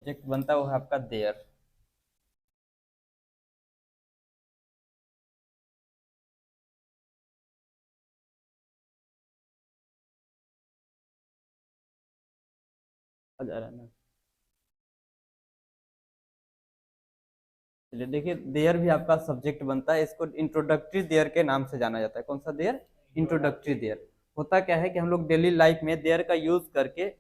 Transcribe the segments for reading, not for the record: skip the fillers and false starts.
एक बनता है वो है आपका देयर। चलिए देखिए, देयर भी आपका सब्जेक्ट बनता है, इसको इंट्रोडक्टरी देयर के नाम से जाना जाता है। कौन सा देयर? Introductory there. होता क्या है कि हम लोग डेली लाइफ में देयर का यूज करके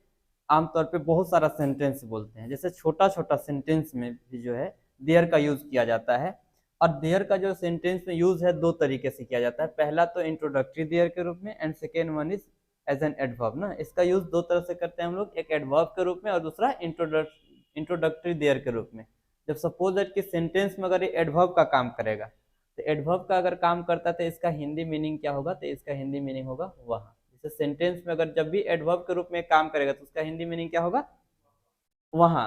आमतौर पे बहुत सारा सेंटेंस बोलते हैं। जैसे छोटा छोटा सेंटेंस में भी जो है देयर का यूज किया जाता है। और देयर का जो सेंटेंस में यूज है दो तरीके से किया जाता है। पहला तो इंट्रोडक्टरी देयर के रूप में, and second one is as an adverb ना। इसका यूज दो तरह से करते हैं हम लोग, एक एडवर्ब के रूप में और दूसरा इंट्रोडक्टरी देयर के रूप में। जब सपोज दैट कि सेंटेंस में अगर ये एडवर्ब का काम करेगा, तो एडवर्ब का अगर काम करता है तो इसका हिंदी मीनिंग क्या होगा? तो इसका हिंदी मीनिंग होगा वहाँ। जैसे सेंटेंस में अगर जब भी एडवर्ब के रूप में काम करेगा तो उसका हिंदी मीनिंग क्या होगा? वहाँ।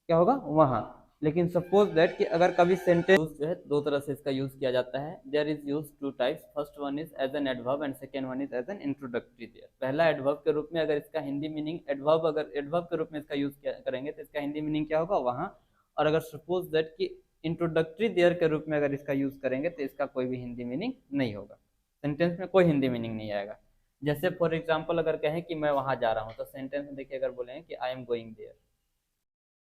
क्या होगा? वहाँ। लेकिन सपोज दैट कि अगर कभी सेंटेंस जो है दो तरह से इसका यूज किया जाता है। There is use two types, first one is as an adverb and second one is as an introductory there. पहला एडवर्ब के रूप में, अगर इसका हिंदी मीनिंग एडवर्ब, अगर एडवर्ब के रूप में इसका यूज करेंगे तो इसका हिंदी मीनिंग क्या होगा? वहाँ। और अगर सपोज दैट कि इंट्रोडक्टरी देयर के रूप में अगर इसका यूज करेंगे तो इसका कोई भी हिंदी मीनिंग नहीं होगा। सेंटेंस में कोई हिंदी मीनिंग नहीं आएगा। जैसे फॉर एग्जाम्पल अगर कहें कि मैं वहां जा रहा हूँ, तो सेंटेंस में देखिए अगर बोलेंगे कि I am going there,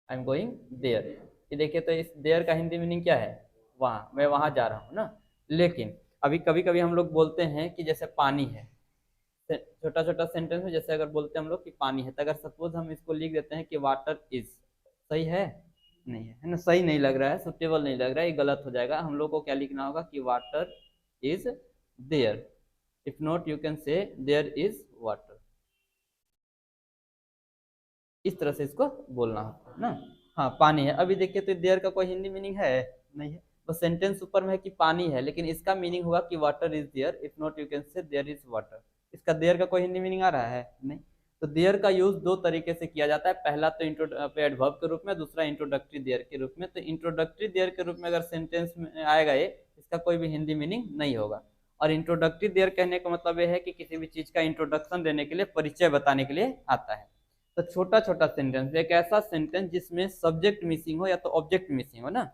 I am going there, ये देखिए तो इस देयर का हिंदी मीनिंग क्या है? वहाँ, मैं वहां जा रहा हूँ ना। लेकिन अभी कभी कभी हम लोग बोलते हैं कि जैसे पानी है, छोटा छोटा सेंटेंस में जैसे अगर बोलते हैं हम लोग कि पानी है, तो अगर सपोज हम इसको लिख देते हैं कि वाटर इज, सही है? नहीं है, है ना? सही नहीं लग रहा है, सुटेबल नहीं लग रहा है, ये गलत हो जाएगा। हम लोग को क्या लिखना होगा कि water is there. If not you can say there is water. इस तरह से इसको बोलना होता है ना। हाँ, पानी है। अभी देखिए तो देयर का कोई हिंदी मीनिंग है? नहीं है। बस सेंटेंस ऊपर में है कि पानी है, लेकिन इसका मीनिंग होगा कि water is there. If not you can say there is water. इसका देयर का कोई हिंदी मीनिंग आ रहा है? नहीं। तो देयर का यूज दो तरीके से किया जाता है। पहला तो एडवर्ब के रूप में, दूसरा इंट्रोडक्टरी देयर के रूप में। तो इंट्रोडक्टरी देयर के रूप में अगर सेंटेंस में आएगा ये, इसका कोई भी हिंदी मीनिंग नहीं होगा। और इंट्रोडक्टरी देयर कहने का मतलब ये है कि किसी भी चीज का इंट्रोडक्शन देने के लिए, परिचय बताने के लिए आता है। तो छोटा छोटा सेंटेंस, एक ऐसा सेंटेंस जिसमें सब्जेक्ट मिसिंग हो या तो ऑब्जेक्ट मिसिंग हो ना,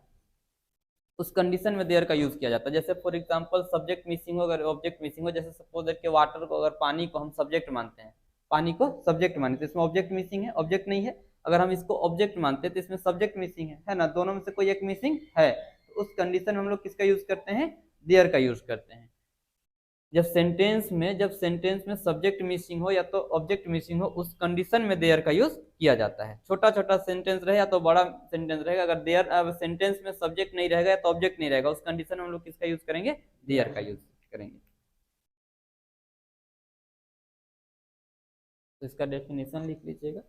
उस कंडीशन में देयर का यूज किया जाता है। जैसे फॉर एग्जांपल सब्जेक्ट मिसिंग हो, अगर ऑब्जेक्ट मिसिंग हो, जैसे सपोज दैट कि वाटर को, अगर पानी को हम सब्जेक्ट मानते हैं, पानी को सब्जेक्ट मानते हैं, तो इसमें ऑब्जेक्ट मिसिंग है, ऑब्जेक्ट नहीं है। अगर हम इसको ऑब्जेक्ट मानते हैं तो इसमें सब्जेक्ट मिसिंग है ना? दोनों में से कोई एक मिसिंग है, तो उस कंडीशन में हम लोग किसका यूज करते हैं? देयर का यूज करते हैं। जब सेंटेंस में सब्जेक्ट मिसिंग हो या तो ऑब्जेक्ट मिसिंग हो, उस कंडीशन में देयर का यूज किया जाता है। छोटा छोटा सेंटेंस रहे या तो बड़ा सेंटेंस रहेगा, अगर देयर सेंटेंस में सब्जेक्ट नहीं रहेगा या तो ऑब्जेक्ट नहीं रहेगा, उस कंडीशन में हम लोग किसका यूज करेंगे? देयर का यूज करेंगे। तो इसका डेफिनेशन लिख लीजिएगा।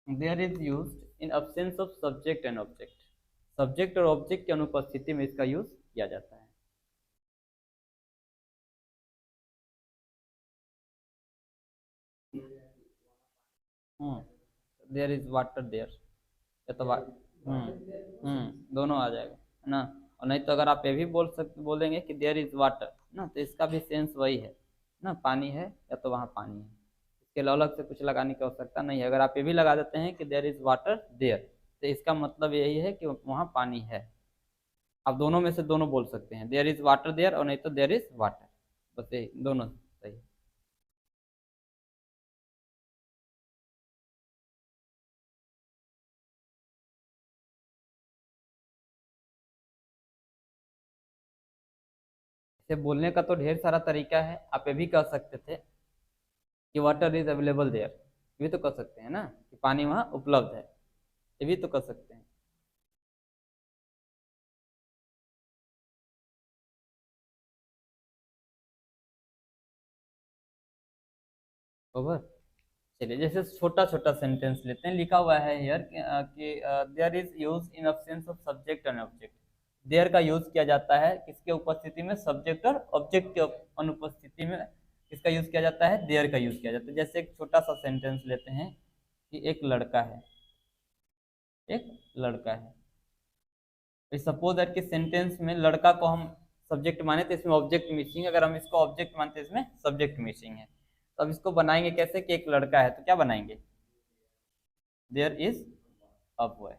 There is use in absence of subject and object. Subject और ऑब्जेक्ट की अनुपस्थिति में इसका यूज किया जाता है। देयर इज वाटर देयर, या तो दोनों आ जाएगा, है ना? और नहीं तो अगर आप ये भी बोलेंगे कि देयर इज वाटर ना, तो इसका भी सेंस वही है ना, पानी है या तो वहाँ पानी है। इसके लिए अलग से कुछ लगाने की आवश्यकता नहीं है। अगर आप ये भी लगा देते हैं कि देयर इज वाटर देयर, तो इसका मतलब यही है कि वहाँ पानी है। आप दोनों में से दोनों बोल सकते हैं, देयर इज वाटर देयर और नहीं तो देयर इज वाटर। बस यही दोनों सही है। इसे बोलने का तो ढेर सारा तरीका है। आप ये भी कह सकते थे कि वाटर इज अवेलेबल देयर, ये भी तो कर सकते हैं ना, कि पानी वहाँ उपलब्ध है, ये भी तो कर सकते हैं। ओवर। चलिए जैसे छोटा छोटा सेंटेंस लेते हैं, लिखा हुआ है हियर कि there is use in absence of subject and object. There का यूज किया जाता है किसके उपस्थिति में, सब्जेक्ट और ऑब्जेक्ट के अनुपस्थिति में किसका यूज किया जाता है, देयर का यूज किया जाता है। जैसे एक छोटा सा सेंटेंस लेते हैं कि एक लड़का है, एक लड़का है। सपोज दैट कि सेंटेंस में लड़का को हम सब्जेक्ट माने तो इसमें ऑब्जेक्ट मिसिंग है, अगर हम इसको ऑब्जेक्ट मानते हैं इसमें सब्जेक्ट मिसिंग है। तो अब इसको बनाएंगे कैसे कि एक लड़का है, तो क्या बनाएंगे, देयर इज अ बॉय।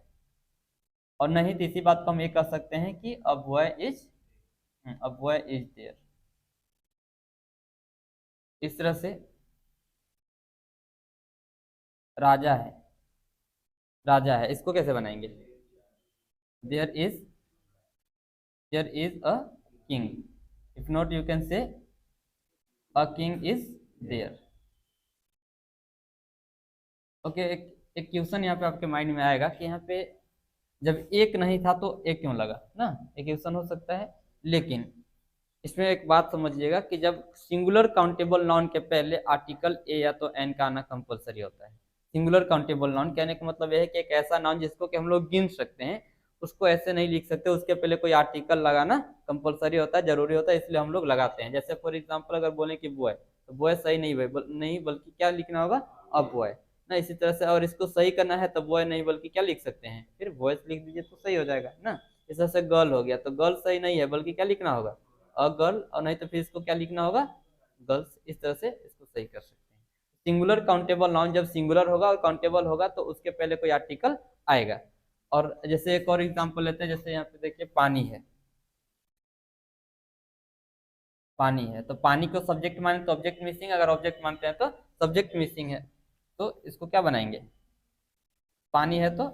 और नहीं तो इसी बात को हम ये कह सकते हैं कि अ बॉय इज देयर। इस तरह से राजा है, राजा है, इसको कैसे बनाएंगे, there is a king. If not you can say a king is there. Okay, एक क्वेश्चन यहाँ पे आपके माइंड में आएगा कि यहाँ पे जब एक नहीं था तो एक क्यों लगा ना, एक क्वेश्चन हो सकता है। लेकिन इसमें एक बात समझिएगा कि जब सिंगुलर काउंटेबल नाउन के पहले आर्टिकल ए या तो एन का आना कंपलसरी होता है। सिंगुलर काउंटेबल नाउन कहने का मतलब यह है कि एक ऐसा नाउन जिसको कि हम लोग गिन सकते हैं, उसको ऐसे नहीं लिख सकते, उसके पहले कोई आर्टिकल लगाना कंपलसरी होता है, जरूरी होता है, इसलिए हम लोग लगाते हैं। जैसे फॉर एग्जाम्पल अगर बोले कि बॉय, तो बॉय सही नहीं नहीं बल्कि क्या लिखना होगा, अ बॉय ना। इसी तरह से और इसको सही करना है तो बॉय नहीं बल्कि क्या लिख सकते हैं, फिर वॉइस लिख दीजिए तो सही हो जाएगा ना। इस तरह से गर्ल हो गया तो गर्ल सही नहीं है बल्कि क्या लिखना होगा, अ गर्ल, और नहीं तो फिर इसको क्या लिखना होगा, गर्ल्स। इस तरह से इसको सही कर सकते हैं। सिंगुलर काउंटेबल नाउन जब सिंगुलर होगा और काउंटेबल होगा तो उसके पहले कोई आर्टिकल आएगा। और जैसे एक और एग्जांपल लेते हैं, जैसे यहाँ पे देखिए पानी है, पानी है तो पानी को सब्जेक्ट माने तो ऑब्जेक्ट मिसिंग, अगर ऑब्जेक्ट मानते हैं तो सब्जेक्ट मिसिंग है। तो इसको क्या बनाएंगे, पानी है तो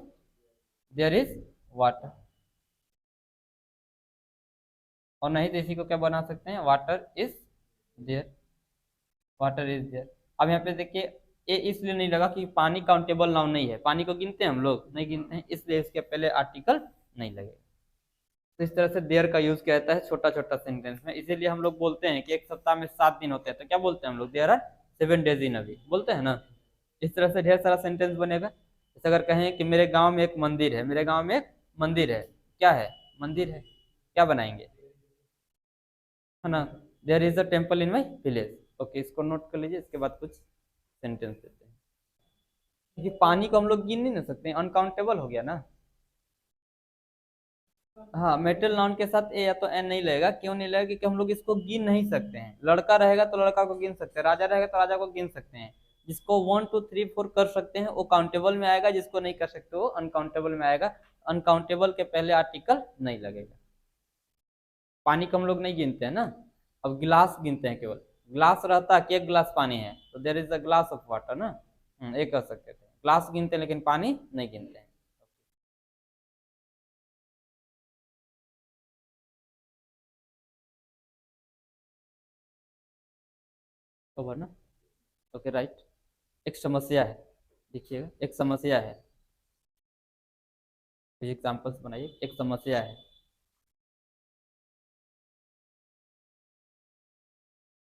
देयर इज वाटर। और नहीं तो इसी को क्या बना सकते हैं, water is there, water is there. अब यहाँ पे देखिए ये इसलिए नहीं लगा कि पानी काउंटेबल नाउन नहीं है, पानी को गिनते हैं हम लोग, नहीं गिनते हैं, इसलिए इसके पहले आर्टिकल नहीं लगेगा। तो इस तरह से देयर का यूज किया जाता है छोटा छोटा सेंटेंस में। इसीलिए हम लोग बोलते हैं कि एक सप्ताह में 7 दिन होते हैं तो क्या बोलते हैं हम लोग, there are 7 days in a week, बोलते हैं ना। इस तरह से ढेर सारा सेंटेंस बनेगा। जैसे अगर कहें कि मेरे गांव में एक मंदिर है, मेरे गांव में एक मंदिर है, क्या है, मंदिर है, क्या बनाएंगे, है ना, there is a temple in my village. Okay, इसको नोट कर लीजिए, इसके बाद कुछ सेंटेंस देते हैं। क्योंकि पानी को हम लोग गिन नहीं ना सकते, अनकाउंटेबल हो गया ना। हाँ, मेटल नाउन के साथ ए या तो एन नहीं लगेगा, क्यों नहीं लगेगा, क्योंकि हम लोग इसको गिन नहीं सकते हैं। लड़का रहेगा तो लड़का को गिन सकते हैं, राजा रहेगा तो राजा को गिन सकते हैं। जिसको 1 2 3 4 कर सकते हैं वो काउंटेबल में आएगा, जिसको नहीं कर सकते वो अनकाउंटेबल में आएगा। अनकाउंटेबल के पहले आर्टिकल नहीं लगेगा। पानी को हम लोग नहीं गिनते हैं ना। अब गिलास गिनते हैं, केवल ग्लास रहता है कि एक गिलास पानी है तो there is a glass of water ना। ये कर सकते थे, ग्लास गिनते हैं लेकिन पानी नहीं गिनते हैं। ओवर ना। Okay right. एक समस्या है, देखिएगा एक समस्या है, एग्जाम्पल्स बनाइए। एक समस्या है,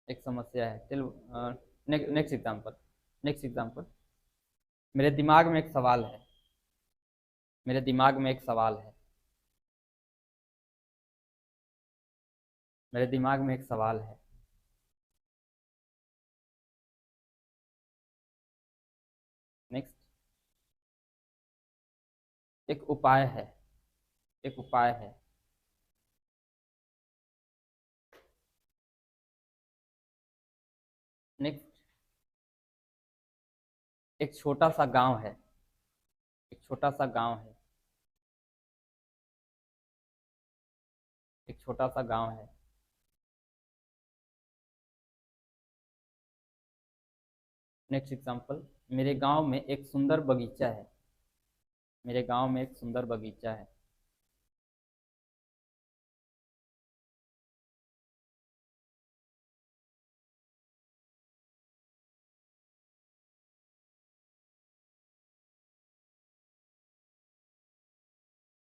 एक समस्या है, चलो नेक्स्ट एग्जाम्पल, नेक्स्ट एग्जाम्पल। मेरे दिमाग में एक सवाल है, मेरे दिमाग में एक सवाल है, मेरे दिमाग में एक सवाल है। नेक्स्ट, एक उपाय है, एक उपाय है। नेक्स्ट, एक छोटा सा गांव है, एक छोटा सा गांव है, एक छोटा सा गांव है। नेक्स्ट एग्जाम्पल, मेरे गांव में एक सुंदर बगीचा है, मेरे गांव में एक सुंदर बगीचा है।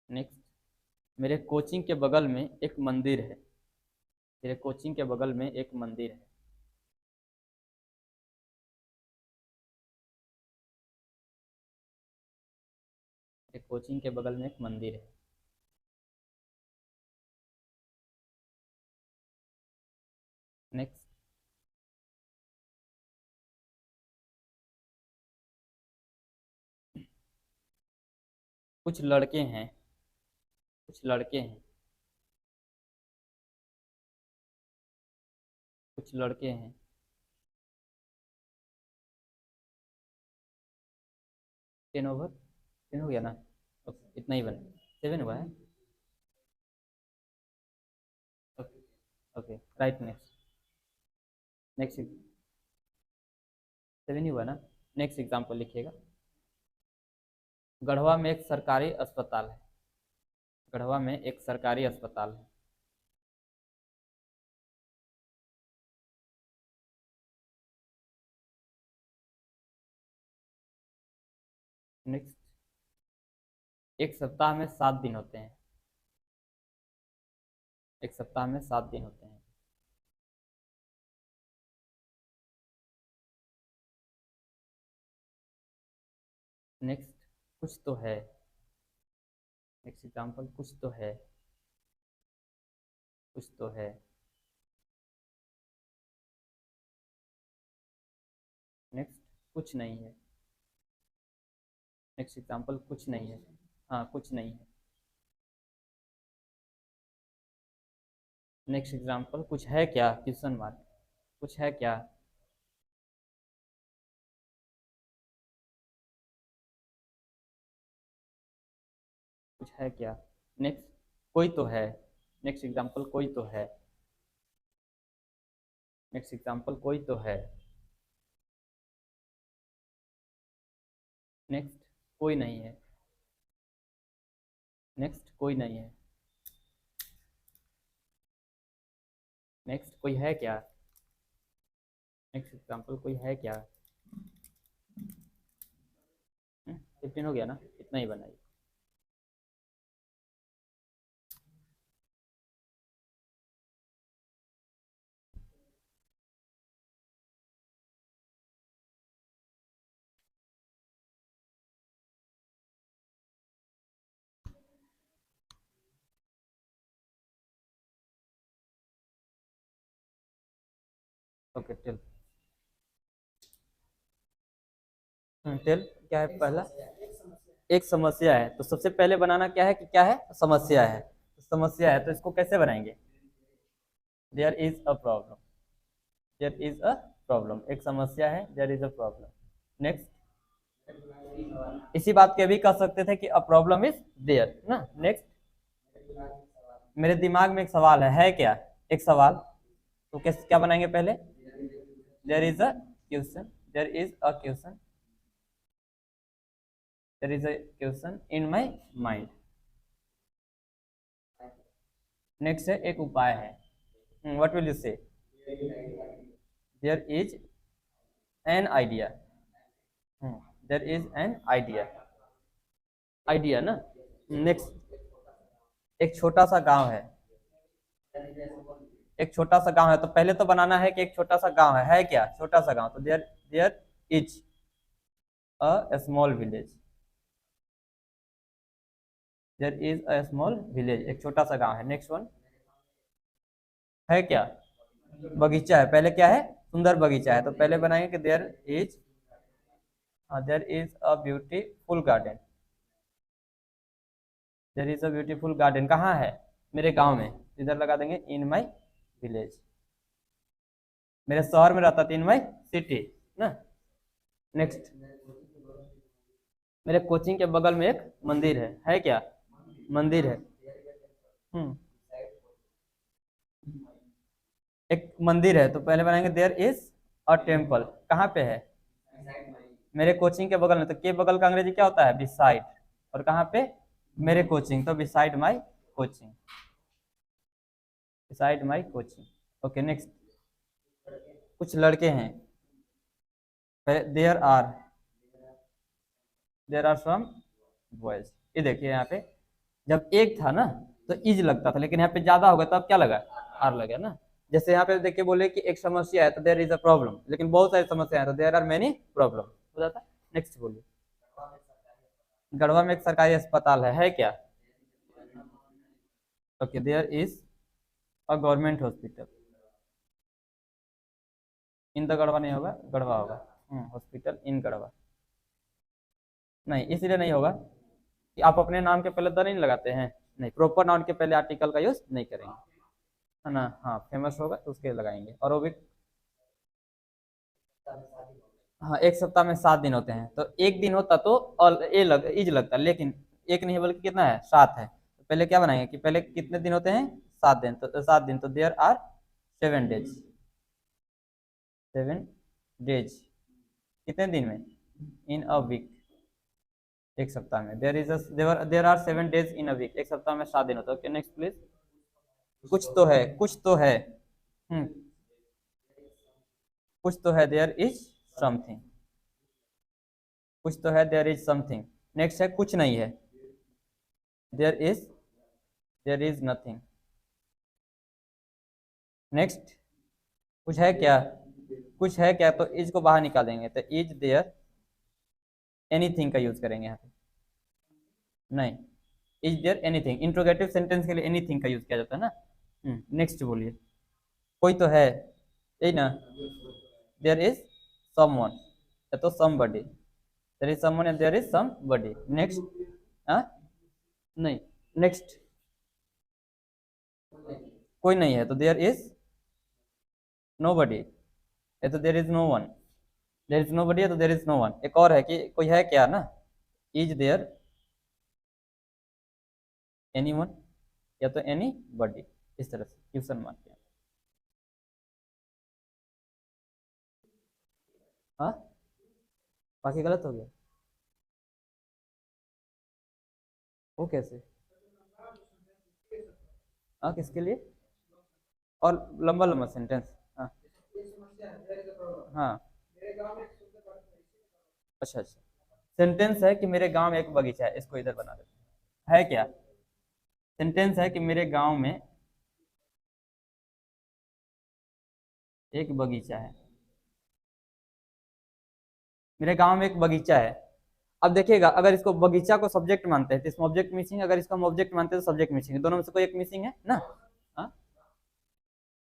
नेक्स्ट, मेरे कोचिंग के बगल में एक मंदिर है, मेरे कोचिंग के बगल में एक मंदिर है। मेरे कोचिंग के बगल में एक मंदिर है। कुछ लड़के हैं, कुछ लड़के हैं, कुछ लड़के हैं। 10 ओवर 10 हो गया ना? ओके, इतना ही बना, 7 हुआ है। Okay, okay, right. Next, next 7 ही हुआ ना? नेक्स्ट एग्जाम्पल लिखिएगा। गढ़वा में एक सरकारी अस्पताल है। गढ़वा में एक सरकारी अस्पताल है। नेक्स्ट, एक सप्ताह में 7 दिन होते हैं। एक सप्ताह में 7 दिन होते हैं। नेक्स्ट, कुछ तो है। नेक्स्ट एग्जाम्पल, कुछ तो है, कुछ तो है। नेक्स्ट, कुछ नहीं है। नेक्स्ट एग्जाम्पल, कुछ नहीं है। हाँ, कुछ नहीं है। नेक्स्ट एग्जाम्पल, कुछ है क्या, क्वेश्चन मार्क, कुछ है क्या। कुछ है क्या। नेक्स्ट, कोई तो है। नेक्स्ट एग्जाम्पल, कोई तो है। नेक्स्ट एग्जाम्पल, कोई तो है। नेक्स्ट, कोई नहीं है। नेक्स्ट, कोई नहीं है। नेक्स्ट, कोई है क्या। नेक्स्ट एग्जाम्पल, कोई है क्या। 15 हो गया ना? इतना ही बनाइए। Okay, tell. टेल क्या है पहला? एक समस्या है, तो सबसे पहले बनाना क्या है कि क्या है, समस्या है। तो समस्या है तो इसको कैसे बनाएंगे? There is a problem. There is a problem, एक समस्या है, there is a problem. Next, इसी बात के भी कह सकते थे कि अ प्रॉब्लम इज देयर ना। नेक्स्ट, मेरे दिमाग में एक सवाल है क्या, एक सवाल। तो कैसे क्या बनाएंगे पहले? There is a question, there is a question, there is a question in my mind. Next है एक उपाय है। What will you say? There is an idea. There is an idea, idea ना। नेक्स्ट, एक छोटा सा गांव है। एक छोटा सा गांव है, तो पहले तो बनाना है कि एक छोटा सा गांव है क्या, छोटा सा गांव। तो there there is a small village. There is a small village, एक छोटा सा गांव है। नेक्स्ट वन है क्या, बगीचा है। पहले क्या है, सुंदर बगीचा है, तो पहले बनाएंगे कि there is a beautiful garden. There is a beautiful garden कहाँ है, मेरे गांव में। इधर लगा देंगे इन माई विलेज। मेरे शहर में रहता था, इन माई सिटी ना। नेक्स्ट, मेरे कोचिंग के बगल में एक मंदिर है क्या, मंदिर है। हम्म, एक मंदिर है, तो पहले बनाएंगे देयर इज अ टेम्पल। कहाँ पे है, मेरे कोचिंग के बगल में। तो के बगल का अंग्रेजी क्या होता है, बिसाइड। और कहाँ पे, मेरे कोचिंग, तो beside my coaching, beside my coaching. Okay, next, कुछ लड़के हैं। There are, there are some boys. ये देखिए यहाँ पे, जब एक था ना तो इज लगता था, लेकिन यहाँ पे ज्यादा होगा तब क्या लगा, आर लगा ना। जैसे यहाँ पे देखिए बोले कि एक समस्या है तो देयर इज अ प्रॉब्लम, लेकिन बहुत सारी समस्या है तो देयर आर मेनी प्रॉब्लम हो जाता। नेक्स्ट बोलिए। गढ़वा में एक सरकारी अस्पताल है क्या। Okay, there is a government hospital. In the Garhwa नहीं होगा, गढ़वा होगा। हॉस्पिटल इन गढ़वा, नहीं इसलिए नहीं होगा, कि आप अपने नाम के पहले द नहीं लगाते हैं, नहीं, प्रॉपर नाउन के पहले आर्टिकल का यूज नहीं करेंगे, है ना। हाँ, फेमस होगा तो उसके लगाएंगे। और वो भी, हाँ, एक सप्ताह में 7 दिन होते हैं, तो एक दिन होता तो और इज लगता, लेकिन एक नहीं बल्कि कितना है, 7 है। तो पहले क्या बनाएंगे कि पहले कितने दिन होते हैं, 7 दिन, तो 7 दिन, तो देयर आर 7 डेज, 7 डेज, कितने दिन में, इन अ वीक, एक सप्ताह में, there are 7 days in a week, एक सप्ताह में 7 दिन होता है। Okay, next please. कुछ तो है, कुछ तो है, कुछ तो है, देयर इज समथिंग, कुछ तो है, देयर इज समथिंग। नेक्स्ट है कुछ नहीं है, देयर इज नथिंग। नेक्स्ट, कुछ है क्या, कुछ है क्या, तो इज को बाहर निकालेंगे, तो इज देयर एनीथिंग का यूज करेंगे यहाँ पे, नहीं, is there anything, interrogative sentence के लिए एनीथिंग का यूज किया जाता है ना। नेक्स्ट बोलिए, कोई तो है, यही ना, देयर इज समवन, या तो somebody, there is someone and there is somebody. Next, हाँ, नहीं, नेक्स्ट, कोई नहीं है तो देयर इज नोबडी, या तो there is no one, there is nobody है तो देयर इज नो वन। एक और है कि कोई है क्या ना, इज देयर एनी वन, या तो एनी बडी, इस तरह से क्वेश्चन मार्क किया। हाँ, बाकी गलत हो गया, वो कैसे, हाँ, किसके लिए, और लंबा लंबा सेंटेंस, हाँ, हाँ, अच्छा अच्छा, सेंटेंस है कि मेरे गांव में एक बगीचा है, इसको इधर बना देते हैं, है क्या, सेंटेंस है कि मेरे गांव में एक बगीचा है, मेरे गांव में एक बगीचा है। अब देखिएगा, अगर इसको बगीचा को सब्जेक्ट मानते हैं तो इसमें ऑब्जेक्ट मिसिंग, अगर इसको हम ऑब्जेक्ट मानते हैं तो सब्जेक्ट मिसिंग है, दोनों में से कोई एक मिसिंग है ना। हाँ,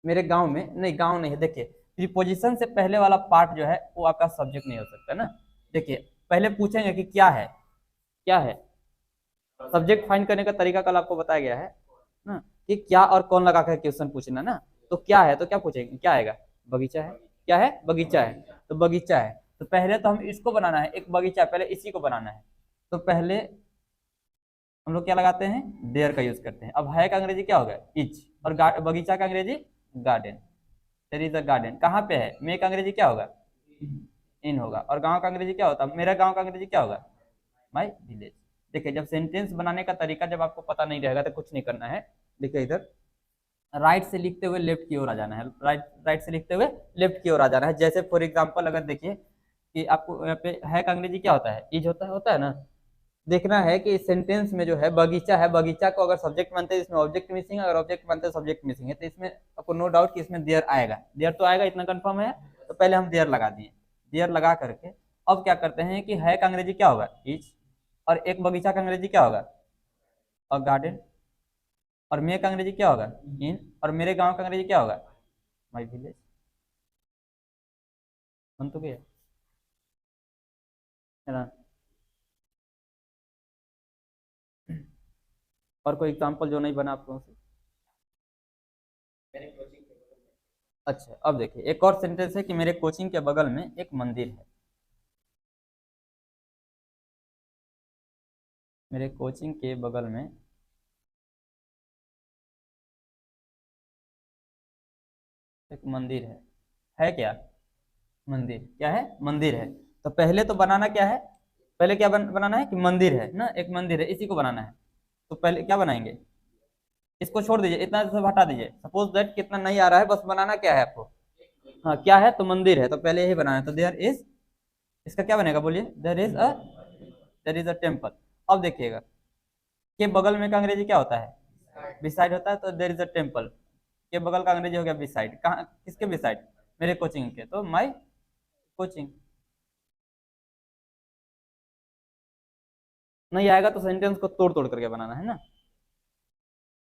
मेरे गांव में, नहीं, गांव नहीं है, देखिए, प्रीपोजिशन से पहले वाला पार्ट जो है वो आपका सब्जेक्ट नहीं हो सकता ना। देखिए, पहले पूछेंगे कि क्या है, क्या है, सब्जेक्ट फाइंड करने का तरीका कल आपको बताया गया है ना, कि क्या और कौन लगा कर क्वेश्चन पूछना ना। तो क्या है, तो क्या पूछेंगे, क्या आएगा, बगीचा है, क्या है, बगीचा है, तो बगीचा है, तो पहले तो हम इसको बनाना है, एक बगीचा है, पहले इसी को बनाना है, तो पहले हम लोग क्या लगाते हैं, देयर का यूज करते हैं। अब है का अंग्रेजी क्या होगा, इच, और बगीचा का अंग्रेजी garden, there is a garden, कहाँ पे है, मे का अंग्रेजी क्या होगा, इन होगा, और गांव का अंग्रेजी क्या होता है, मेरा गांव का अंग्रेजी क्या होगा, माई विलेज। देखिए, जब सेंटेंस बनाने का तरीका जब आपको पता नहीं रहेगा तो कुछ नहीं करना है। देखिए इधर, राइट से लिखते हुए लेफ्ट की ओर आ जाना है, राइट राइट से लिखते हुए लेफ्ट की ओर आ जाना है। जैसे फॉर एग्जांपल अगर देखिए कि आपको यहाँ पे है का अंग्रेजी क्या होता है, इज होता है ना। देखना है कि इस सेंटेंस में जो है बगीचा है, बगीचा को अगर सब्जेक्ट मानते हैं इसमें ऑब्जेक्ट मिसिंग है, अगर ऑब्जेक्ट मानते हैं सब्जेक्ट मिसिंग है, तो इसमें आपको नो डाउट कि इसमें देयर आएगा, देयर तो आएगा, इतना कंफर्म है। तो पहले हम देयर लगा दिए, देयर लगा करके अब क्या करते हैं कि है का अंग्रेजी क्या होगा, इज, और एक बगीचा का अंग्रेजी क्या होगा, और गार्डन, और मे का अंग्रेजी क्या होगा, इन, और मेरे गांव का अंग्रेजी क्या होगा, माई विलेज। बन तो गया, है ना। और कोई एग्जाम्पल जो नहीं बना आप लोगों से, अच्छा, अब देखिए एक और सेंटेंस है कि मेरे कोचिंग के बगल में एक मंदिर है, मेरे कोचिंग के बगल में एक मंदिर है क्या, मंदिर, क्या है, मंदिर है। तो पहले तो बनाना क्या है, पहले क्या बनाना है कि मंदिर है ना, एक मंदिर है, इसी को बनाना है। तो पहले क्या बनाएंगे, इसको छोड़ दीजिए, इतना सब हटा दीजिए, सपोज दैट कितना नहीं आ रहा है, बस बनाना क्या है आपको, हाँ, क्या है, तो मंदिर है, तो पहले यही बनाना है, तो देयर इज, इसका क्या बनेगा बोलिए, देयर इज अ टेम्पल। अब देखिएगा, के बगल में का अंग्रेजी क्या होता है, बिसाइड होता है, तो देयर इज अ टेम्पल, के बगल का अंग्रेजी हो गया बिसाइड, कहाँ, किसके बिसाइड, मेरे कोचिंग के, तो माई कोचिंग। नहीं आएगा तो सेंटेंस को तोड़ तोड़ करके बनाना है ना।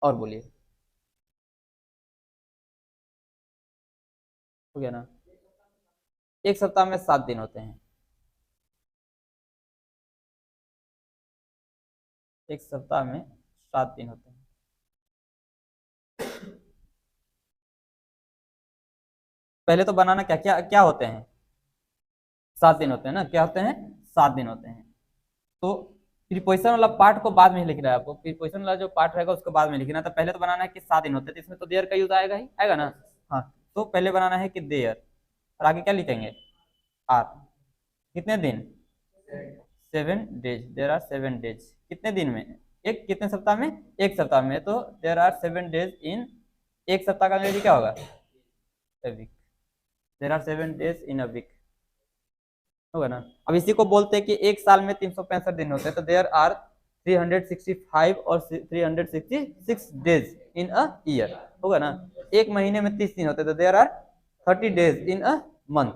और बोलिए, हो गया ना, एक सप्ताह में 7 दिन होते हैं, एक सप्ताह में 7 दिन होते हैं। पहले तो बनाना क्या क्या क्या होते हैं, 7 दिन होते हैं ना, क्या होते हैं, 7 दिन होते हैं। तो प्रीपोजिशन वाला पार्ट को बाद में ही लिखना है आपको, प्रीपोजिशन वाला जो पार्ट रहेगा उसको बाद में लिखना है। तो पहले तो बनाना है कि 7 दिन होते हैं, तो इसमें तो देयर का यूज आएगा ही, आएगा ना। हाँ, तो पहले बनाना है कि देयर, और आगे क्या लिखेंगे, आर। कितने दिन, 7 डेज, देर आर 7 डेज। कितने दिन में, एक कितने सप्ताह में, एक सप्ताह में। तो देर आर 7 डेज इन, एक सप्ताह का अंग्रेजी क्या होगा, a week. There are 7 days in a week, होगा ना। अब इसी को बोलते हैं कि एक साल में 365 दिन होते हैं, तो देयर आर 365 और 366 डेज इन अ ईयर, होगा ना। एक महीने में 30 दिन होते हैं, तो there are 30 days in a month,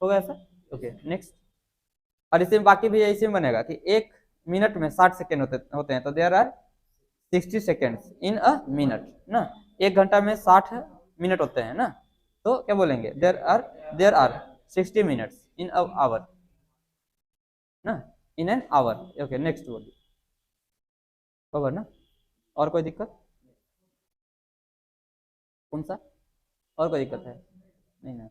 होगा ऐसा। Okay next. और इसे बाकी भी ऐसे बनेगा कि एक मिनट में 60 सेकेंड होते हैं, तो there are 60 seconds in a minute ना। एक घंटा में 60 मिनट होते हैं ना, तो क्या बोलेंगे, there are 60 minutes in a hour ना, in an hour. Okay next बोलिए, होगा ना। और कोई दिक्कत, कौन सा, और कोई दिक्कत है, नहीं ना।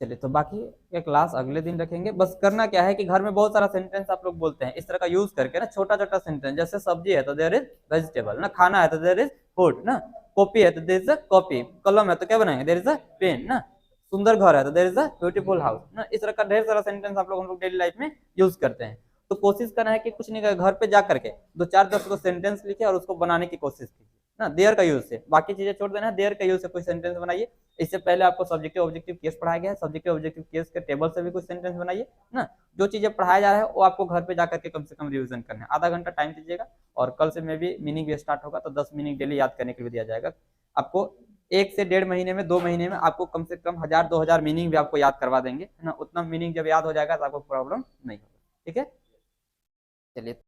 चलिए, तो बाकी ये क्लास अगले दिन रखेंगे। बस करना क्या है कि घर में बहुत सारा सेंटेंस आप लोग बोलते हैं, इस तरह का यूज करके ना, छोटा छोटा सेंटेंस, जैसे सब्जी है तो देयर इज वेजिटेबल ना, खाना है तो देयर इज फूड ना, कॉपी है तो देयर इज अ कॉपी, कलम है तो क्या बनाएंगे, देयर इज अ पेन ना, सुंदर घर है तो there is a beautiful house ना। इस तरह का ढेर सारा सेंटेंस आप लोग हम लोग डेली लाइफ में यूज करते हैं। तो कोशिश करना है कि कुछ नहीं, घर पे जा करके 2 4 10 सेंटेंस लिखे और उसको बनाने की कोशिश कीजिए ना, देयर का यूज से। बाकी चीजें छोड़ देना है, देयर का यूज से कोई सेंटेंस बनाइए। इससे पहले आपको सब्जेक्टिव ऑब्जेक्टिव केस पढ़ाया गया है, सब्जेक्टिव ऑब्जेक्टिव केस के टेबल से भी कुछ सेंटेंस बनाइए ना। जो चीजें पढ़ाया जा रहा है वो आपको घर पे जाकर के कम से कम रिवीजन करना है, आधा घंटा टाइम दीजिएगा। और कल से मे भी मीनिंग भी स्टार्ट होगा, तो 10 मीनिंग डेली याद करने के लिए दिया जाएगा आपको। 1 से 1.5 महीने में, 2 महीने में आपको कम से कम 1000 2000 मीनिंग भी आपको याद करवा देंगे, है ना। उतना मीनिंग जब याद हो जाएगा तो आपको प्रॉब्लम नहीं होगा, ठीक है। चलिए।